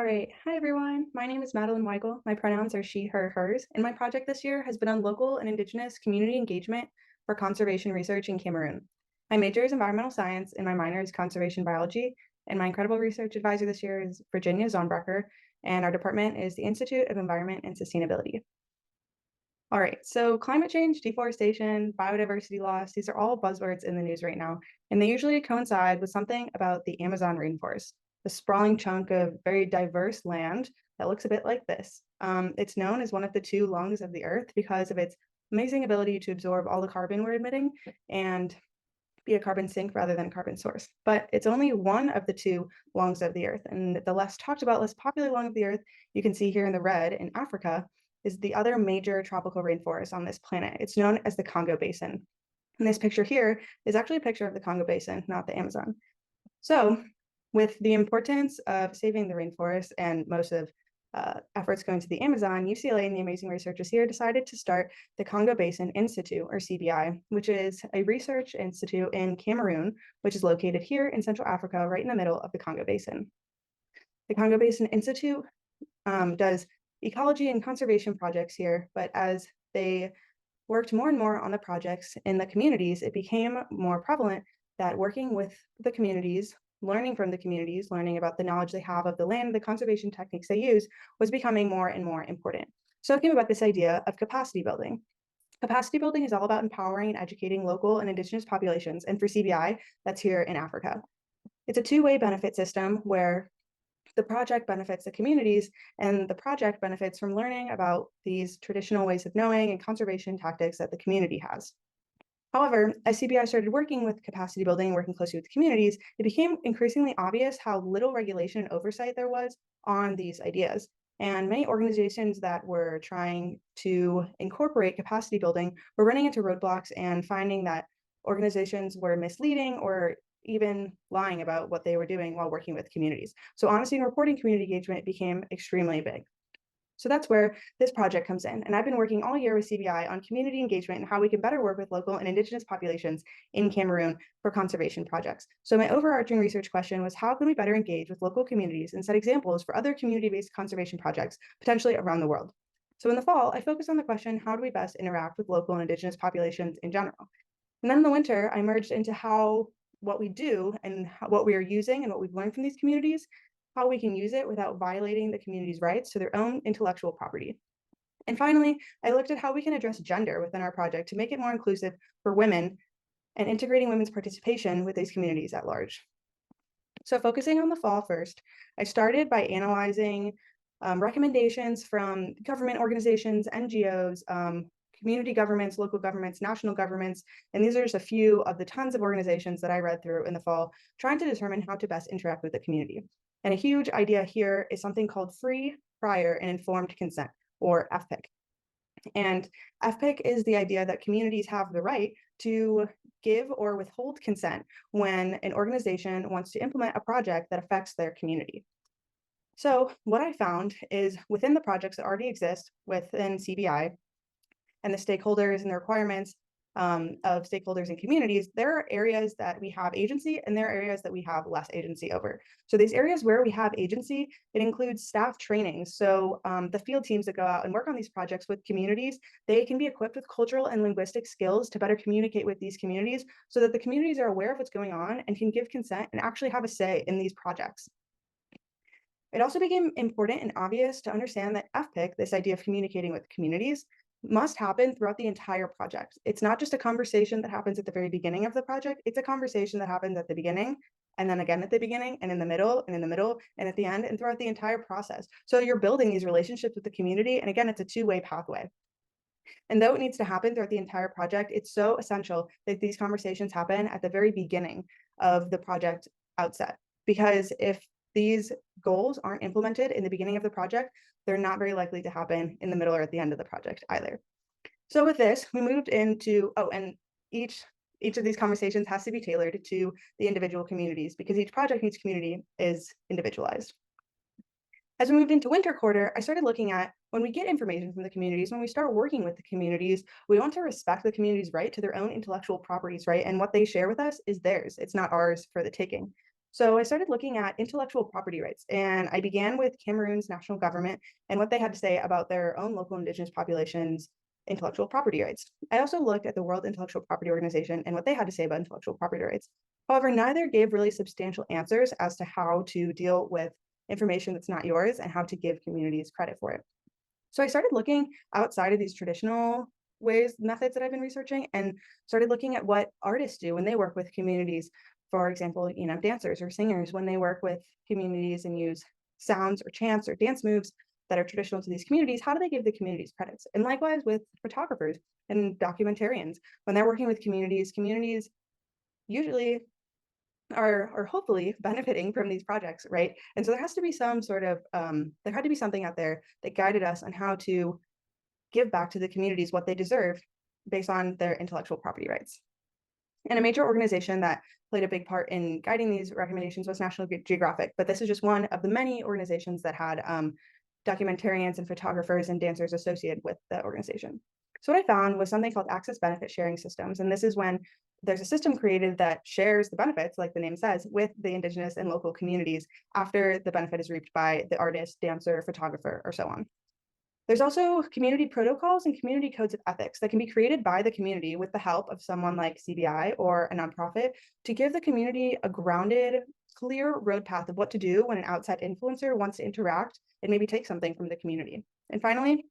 All right. Hi, everyone. My name is Madeline Weigel. My pronouns are she, her, hers, and my project this year has been on local and Indigenous community engagement for conservation research in Cameroon. My major is environmental science and my minor is conservation biology, and my incredible research advisor this year is Virginia Zonbracher, and our department is the Institute of Environment and Sustainability. All right, so climate change, deforestation, biodiversity loss, these are all buzzwords in the news right now, and they usually coincide with something about the Amazon rainforest, the sprawling chunk of very diverse land that looks a bit like this. It's known as one of the two lungs of the earth because of its amazing ability to absorb all the carbon we're emitting and be a carbon sink rather than a carbon source. But it's only one of the two lungs of the earth, and the less talked about, less popular lung of the earth, you can see here in the red in Africa, is the other major tropical rainforest on this planet. It's known as the Congo Basin. And this picture here is actually a picture of the Congo Basin, not the Amazon. So with the importance of saving the rainforest and most of efforts going to the Amazon, UCLA and the amazing researchers here decided to start the Congo Basin Institute, or CBI, which is a research institute in Cameroon, which is located here in Central Africa, right in the middle of the Congo Basin. The Congo Basin Institute does ecology and conservation projects here, but as they worked more and more on the projects in the communities, it became more prevalent that working with the communities, learning from the communities, learning about the knowledge they have of the land, the conservation techniques they use, was becoming more and more important. So it came about this idea of capacity building. Capacity building is all about empowering and educating local and Indigenous populations, and for CBI, that's here in Africa. It's a two-way benefit system where the project benefits the communities, and the project benefits from learning about these traditional ways of knowing and conservation tactics that the community has. However, as CBI started working with capacity building, working closely with the communities, it became increasingly obvious how little regulation and oversight there was on these ideas. And many organizations that were trying to incorporate capacity building were running into roadblocks and finding that organizations were misleading or even lying about what they were doing while working with communities. So honesty and reporting community engagement became extremely big. So that's where this project comes in. And I've been working all year with CBI on community engagement and how we can better work with local and Indigenous populations in Cameroon for conservation projects. So my overarching research question was, how can we better engage with local communities and set examples for other community-based conservation projects, potentially around the world? So in the fall, I focused on the question, how do we best interact with local and Indigenous populations in general? And then in the winter, I merged into how what we do and what we are using and what we've learned from these communities, how we can use it without violating the community's rights to their own intellectual property. And finally, I looked at how we can address gender within our project to make it more inclusive for women and integrating women's participation with these communities at large. So focusing on the fall first, I started by analyzing recommendations from government organizations, NGOs, community governments, local governments, national governments, and these are just a few of the tons of organizations that I read through in the fall, trying to determine how to best interact with the community. And a huge idea here is something called free, prior, and informed consent, or FPIC. And FPIC is the idea that communities have the right to give or withhold consent when an organization wants to implement a project that affects their community. So what I found is within the projects that already exist within CBI and the stakeholders and the requirements of stakeholders and communities, there are areas that we have agency and there are areas that we have less agency over. So these areas where we have agency, it includes staff training. So the field teams that go out and work on these projects with communities, they can be equipped with cultural and linguistic skills to better communicate with these communities so that the communities are aware of what's going on and can give consent and actually have a say in these projects. It also became important and obvious to understand that FPIC, this idea of communicating with communities, must happen throughout the entire project. It's not just a conversation that happens at the very beginning of the project, it's a conversation that happens at the beginning, and then again at the beginning, and in the middle, and in the middle, and at the end, and throughout the entire process. So you're building these relationships with the community, and again, it's a two-way pathway. And though it needs to happen throughout the entire project, it's so essential that these conversations happen at the very beginning of the project outset. Because if these goals aren't implemented in the beginning of the project, they're not very likely to happen in the middle or at the end of the project either. So with this, we moved into, and each of these conversations has to be tailored to the individual communities because each project and each community is individualized. As we moved into winter quarter, I started looking at when we get information from the communities, when we start working with the communities, we want to respect the community's right to their own intellectual properties, right? And what they share with us is theirs. It's not ours for the taking. So I started looking at intellectual property rights, and I began with Cameroon's national government and what they had to say about their own local indigenous populations' intellectual property rights. I also looked at the World Intellectual Property Organization and what they had to say about intellectual property rights. However, neither gave really substantial answers as to how to deal with information that's not yours and how to give communities credit for it. So I started looking outside of these traditional methods that I've been researching, and started looking at what artists do when they work with communities. For example, dancers or singers, when they work with communities and use sounds or chants or dance moves that are traditional to these communities, how do they give the communities credits? And likewise with photographers and documentarians, when they're working with communities, communities usually are hopefully benefiting from these projects, right? And so there has to be some sort of there had to be something out there that guided us on how to give back to the communities what they deserve based on their intellectual property rights. And a major organization that played a big part in guiding these recommendations was National Geographic, but this is just one of the many organizations that had documentarians and photographers and dancers associated with the organization. So what I found was something called access benefit sharing systems. And this is when there's a system created that shares the benefits, like the name says, with the indigenous and local communities after the benefit is reaped by the artist, dancer, photographer, or so on. There's also community protocols and community codes of ethics that can be created by the community with the help of someone like CBI or a nonprofit to give the community a grounded, clear road path of what to do when an outside influencer wants to interact and maybe take something from the community. And finally,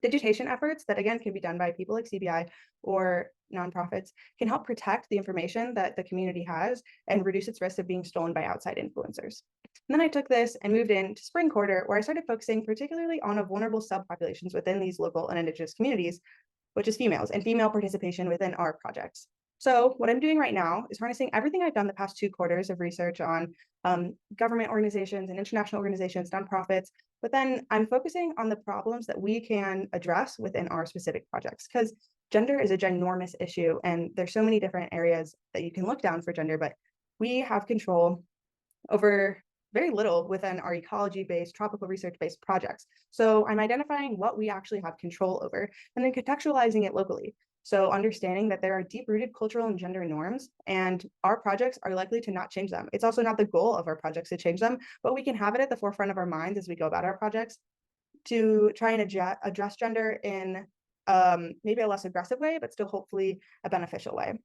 digitation efforts that again can be done by people like CBI or nonprofits can help protect the information that the community has and reduce its risk of being stolen by outside influencers. And then I took this and moved into spring quarter, where I started focusing particularly on vulnerable subpopulations within these local and indigenous communities, which is females and female participation within our projects. So what I'm doing right now is harnessing everything I've done the past 2 quarters of research on government organizations and international organizations, nonprofits, but then I'm focusing on the problems that we can address within our specific projects, because gender is a ginormous issue and there's so many different areas that you can look down for gender, but we have control over very little within our ecology-based, tropical research-based projects. So I'm identifying what we actually have control over and then contextualizing it locally. So understanding that there are deep-rooted cultural and gender norms, and our projects are likely to not change them. It's also not the goal of our projects to change them, but we can have it at the forefront of our minds as we go about our projects to try and address gender in maybe a less aggressive way, but still hopefully a beneficial way.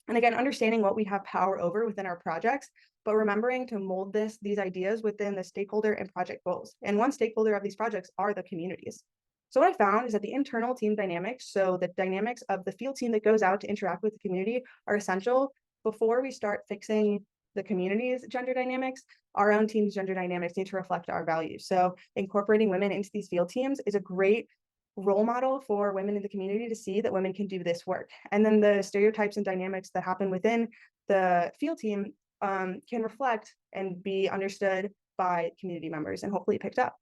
And again, understanding what we have power over within our projects, but remembering to mold these ideas within the stakeholder and project goals. And one stakeholder of these projects are the communities. So what I found is that the internal team dynamics, so the dynamics of the field team that goes out to interact with the community, are essential before we start fixing the community's gender dynamics. Our own team's gender dynamics need to reflect our values. So incorporating women into these field teams is a great role model for women in the community to see that women can do this work. And then the stereotypes and dynamics that happen within the field team can reflect and be understood by community members and hopefully picked up.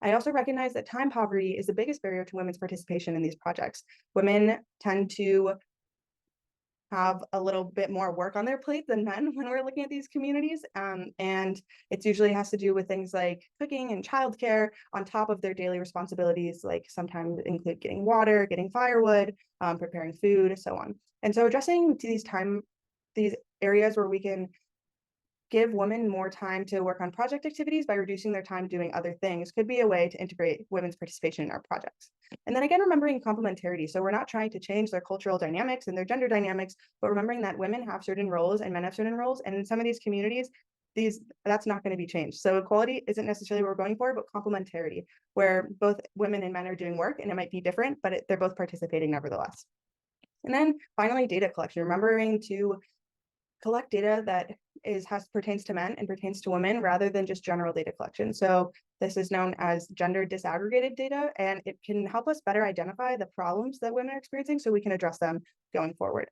I also recognize that time poverty is the biggest barrier to women's participation in these projects. Women tend to have a little bit more work on their plate than men when we're looking at these communities. And it usually has to do with things like cooking and childcare on top of their daily responsibilities, like sometimes include getting water, getting firewood, preparing food, so on. And so addressing these areas where we can give women more time to work on project activities by reducing their time doing other things could be a way to integrate women's participation in our projects. And then again, remembering complementarity. So we're not trying to change their cultural dynamics and their gender dynamics, but remembering that women have certain roles and men have certain roles. And in some of these communities, that's not going to be changed. So equality isn't necessarily what we're going for, but complementarity, where both women and men are doing work and it might be different, but they're both participating nevertheless. And then finally, data collection, remembering to collect data that pertains to men and pertains to women rather than just general data collection. So this is known as gender disaggregated data, and it can help us better identify the problems that women are experiencing so we can address them going forward.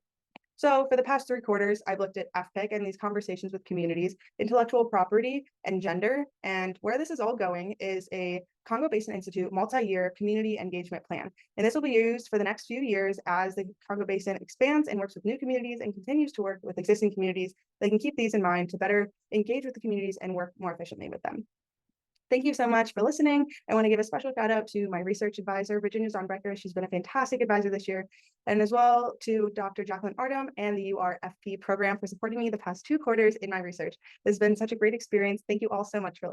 So for the past 3 quarters, I've looked at FPIC and these conversations with communities, intellectual property, and gender. And where this is all going is a Congo Basin Institute multi-year community engagement plan. And this will be used for the next few years as the Congo Basin expands and works with new communities and continues to work with existing communities. They can keep these in mind to better engage with the communities and work more efficiently with them. Thank you so much for listening. I want to give a special shout out to my research advisor, Virginia Zonbecker. She's been a fantastic advisor this year. And as well to Dr. Jacqueline Ardom and the URFP program for supporting me the past 2 quarters in my research. This has been such a great experience. Thank you all so much for listening.